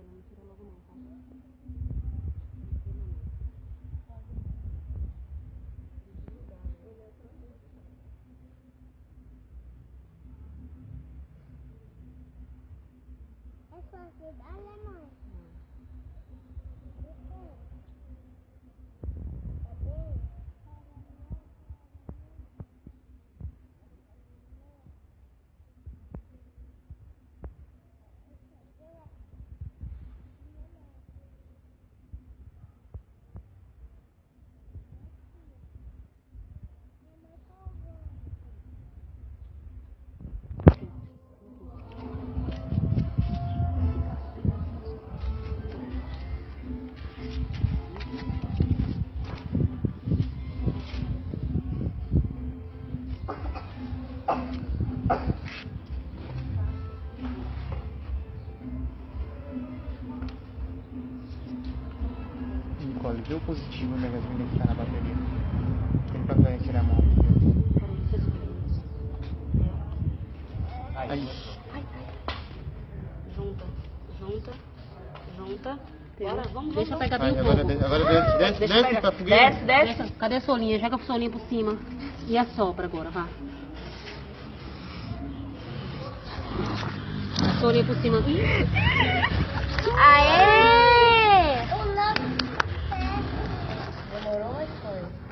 não tira logo não, tá? É só cuidar, né, mãe? Nicole, vê o positivo da gasolina que tá na bateria. Tem pra ganhar tirar a mão. Aí. Junta. Bora, vamos. Deixa eu pegar bem o Agora fogo. agora desce pra fogueira. Desce. Cadê a solinha? Joga a solinha por cima. E assopra agora, vá. Solinha por cima. Aê! Demorou, mas foi.